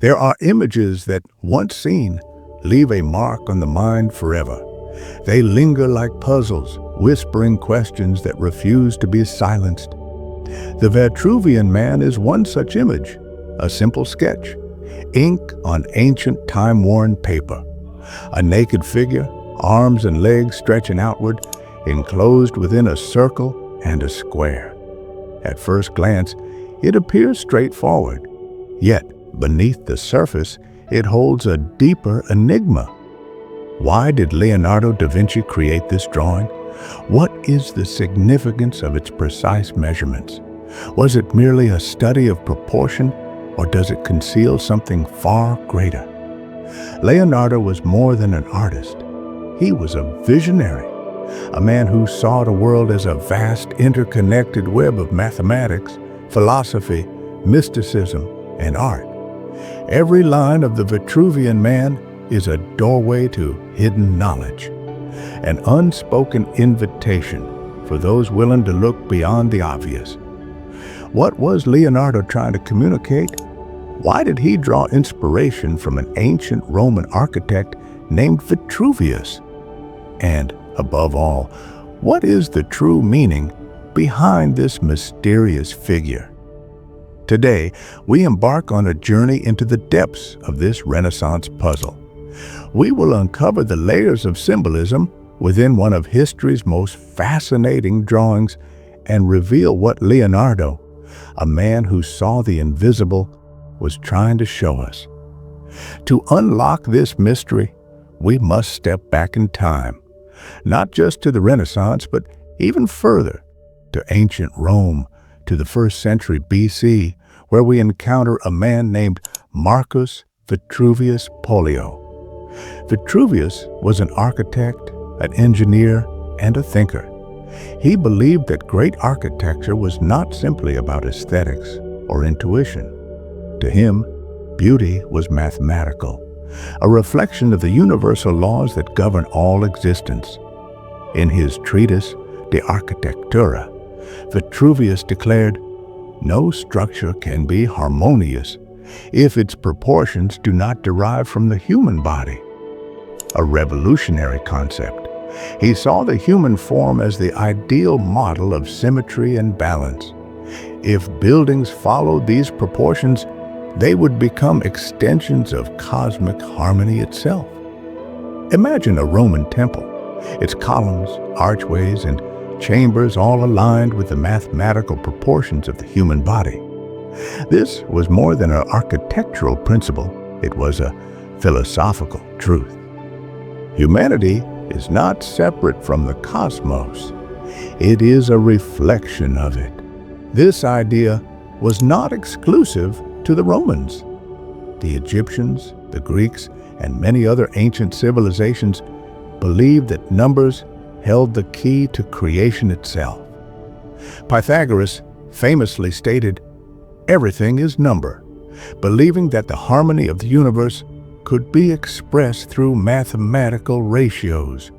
There are images that, once seen, leave a mark on the mind forever. They linger like puzzles, whispering questions that refuse to be silenced. The Vitruvian Man is one such image, a simple sketch, ink on ancient time-worn paper. A naked figure, arms and legs stretching outward, enclosed within a circle and a square. At first glance, it appears straightforward, yet beneath the surface, it holds a deeper enigma. Why did Leonardo da Vinci create this drawing? What is the significance of its precise measurements? Was it merely a study of proportion, or does it conceal something far greater? Leonardo was more than an artist. He was a visionary, a man who saw the world as a vast, interconnected web of mathematics, philosophy, mysticism, and art. Every line of the Vitruvian Man is a doorway to hidden knowledge, an unspoken invitation for those willing to look beyond the obvious. What was Leonardo trying to communicate? Why did he draw inspiration from an ancient Roman architect named Vitruvius? And, above all, what is the true meaning behind this mysterious figure? Today, we embark on a journey into the depths of this Renaissance puzzle. We will uncover the layers of symbolism within one of history's most fascinating drawings and reveal what Leonardo, a man who saw the invisible, was trying to show us. To unlock this mystery, we must step back in time, not just to the Renaissance, but even further, to ancient Rome, to the 1st century BC, where we encounter a man named Marcus Vitruvius Polio. Vitruvius was an architect, an engineer, and a thinker. He believed that great architecture was not simply about aesthetics or intuition. To him, beauty was mathematical, a reflection of the universal laws that govern all existence. In his treatise, De Architectura, Vitruvius declared, "No structure can be harmonious if its proportions do not derive from the human body." A revolutionary concept. He saw the human form as the ideal model of symmetry and balance. If buildings followed these proportions, they would become extensions of cosmic harmony itself. Imagine a Roman temple, its columns, archways, and chambers all aligned with the mathematical proportions of the human body. This was more than an architectural principle, it was a philosophical truth. Humanity is not separate from the cosmos. It is a reflection of it. This idea was not exclusive to the Romans. The Egyptians, the Greeks, and many other ancient civilizations believed that numbers held the key to creation itself. Pythagoras famously stated, "Everything is number," believing that the harmony of the universe could be expressed through mathematical ratios.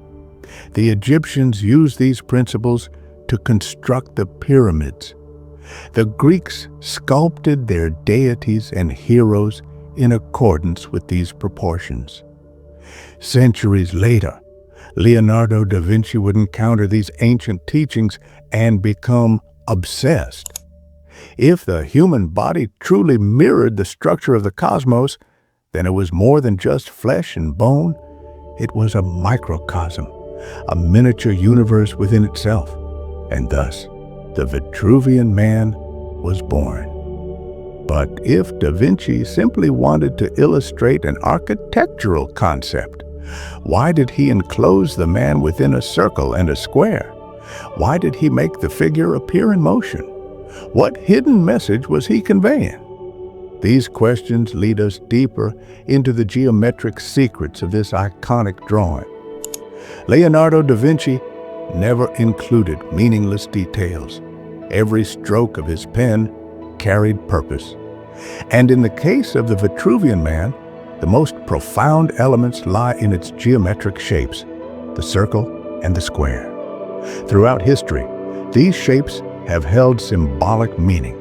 The Egyptians used these principles to construct the pyramids. The Greeks sculpted their deities and heroes in accordance with these proportions. Centuries later, Leonardo da Vinci would encounter these ancient teachings and become obsessed. If the human body truly mirrored the structure of the cosmos, then it was more than just flesh and bone. It was a microcosm, a miniature universe within itself. And thus, the Vitruvian Man was born. But if Da Vinci simply wanted to illustrate an architectural concept, why did he enclose the man within a circle and a square? Why did he make the figure appear in motion? What hidden message was he conveying? These questions lead us deeper into the geometric secrets of this iconic drawing. Leonardo da Vinci never included meaningless details. Every stroke of his pen carried purpose. And in the case of the Vitruvian Man, the most profound elements lie in its geometric shapes, the circle and the square. Throughout history, these shapes have held symbolic meaning.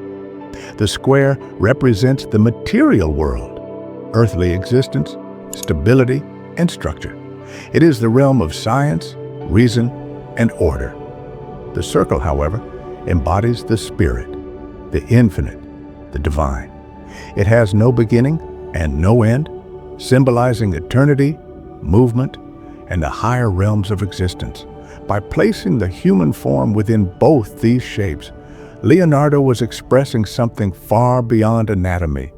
The square represents the material world, earthly existence, stability, and structure. It is the realm of science, reason, and order. The circle, however, embodies the spirit, the infinite, the divine. It has no beginning and no end, symbolizing eternity, movement, and the higher realms of existence. By placing the human form within both these shapes, Leonardo was expressing something far beyond anatomy.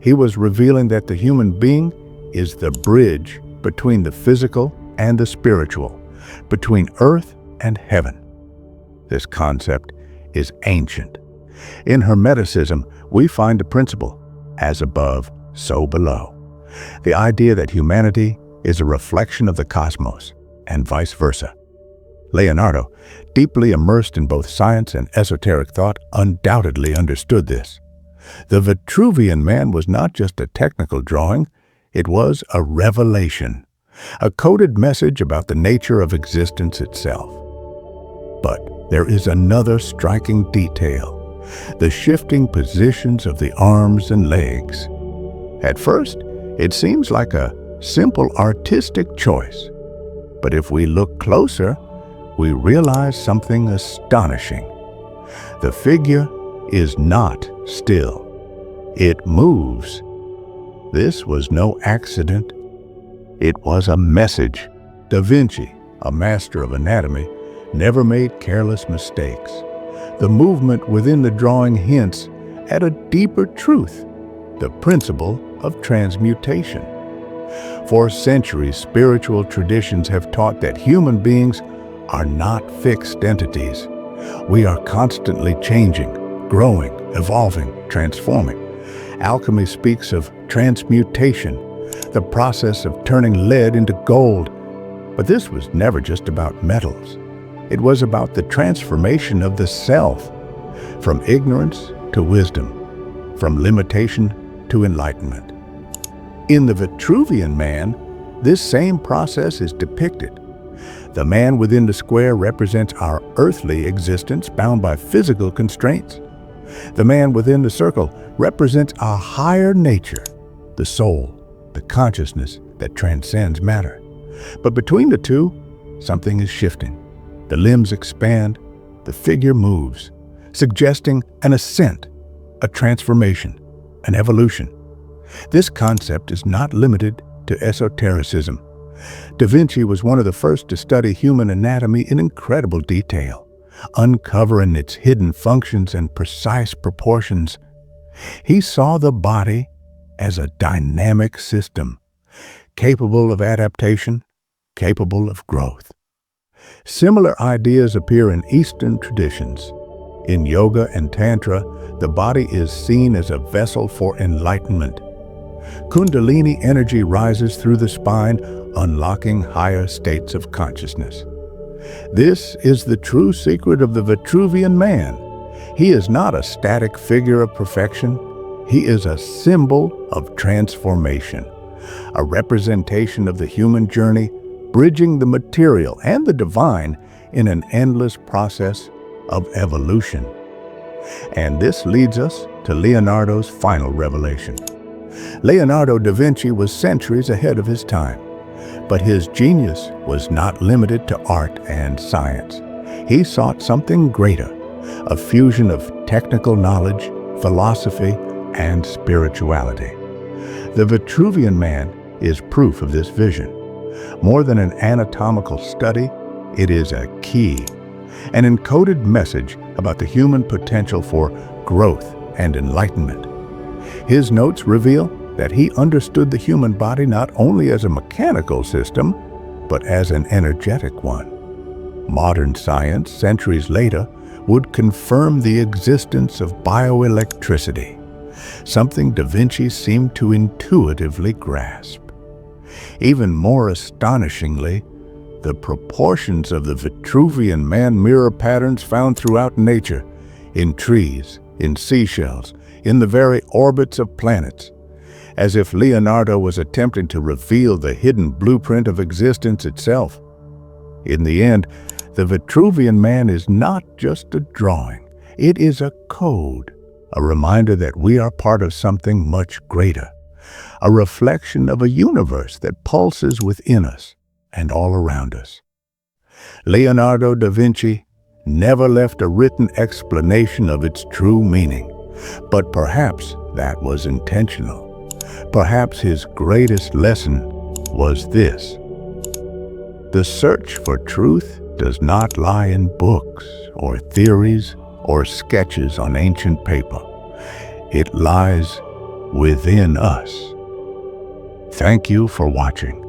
He was revealing that the human being is the bridge between the physical and the spiritual, between earth and heaven. This concept is ancient. In Hermeticism, we find the principle, as above, so below. The idea that humanity is a reflection of the cosmos, and vice versa. Leonardo, deeply immersed in both science and esoteric thought, undoubtedly understood this. The Vitruvian Man was not just a technical drawing, it was a revelation, a coded message about the nature of existence itself. But there is another striking detail: the shifting positions of the arms and legs. At first, it seems like a simple artistic choice. But if we look closer, we realize something astonishing. The figure is not still. It moves. This was no accident. It was a message. Da Vinci, a master of anatomy, never made careless mistakes. The movement within the drawing hints at a deeper truth, the principle of transmutation. For centuries, spiritual traditions have taught that human beings are not fixed entities. We are constantly changing, growing, evolving, transforming. Alchemy speaks of transmutation, the process of turning lead into gold. But this was never just about metals. It was about the transformation of the self, from ignorance to wisdom, from limitation to enlightenment. In the Vitruvian Man, this same process is depicted. The man within the square represents our earthly existence bound by physical constraints. The man within the circle represents our higher nature, the soul, the consciousness that transcends matter. But between the two, something is shifting. The limbs expand, the figure moves, suggesting an ascent, a transformation, an evolution. This concept is not limited to esotericism. Da Vinci was one of the first to study human anatomy in incredible detail, uncovering its hidden functions and precise proportions. He saw the body as a dynamic system, capable of adaptation, capable of growth. Similar ideas appear in Eastern traditions. In yoga and tantra, the body is seen as a vessel for enlightenment. Kundalini energy rises through the spine, unlocking higher states of consciousness. This is the true secret of the Vitruvian Man. He is not a static figure of perfection. He is a symbol of transformation, a representation of the human journey, bridging the material and the divine in an endless process of evolution. And this leads us to Leonardo's final revelation. Leonardo da Vinci was centuries ahead of his time, but his genius was not limited to art and science. He sought something greater, a fusion of technical knowledge, philosophy, and spirituality. The Vitruvian Man is proof of this vision. More than an anatomical study, it is a key, an encoded message about the human potential for growth and enlightenment. His notes reveal that he understood the human body not only as a mechanical system, but as an energetic one. Modern science, centuries later, would confirm the existence of bioelectricity, something Da Vinci seemed to intuitively grasp. Even more astonishingly, the proportions of the Vitruvian Man mirror patterns found throughout nature, in trees, in seashells, in the very orbits of planets, as if Leonardo was attempting to reveal the hidden blueprint of existence itself. In the end, the Vitruvian Man is not just a drawing. It is a code, a reminder that we are part of something much greater, a reflection of a universe that pulses within us and all around us. Leonardo da Vinci never left a written explanation of its true meaning, but perhaps that was intentional. Perhaps his greatest lesson was this: the search for truth does not lie in books or theories or sketches on ancient paper. It lies within us. Thank you for watching.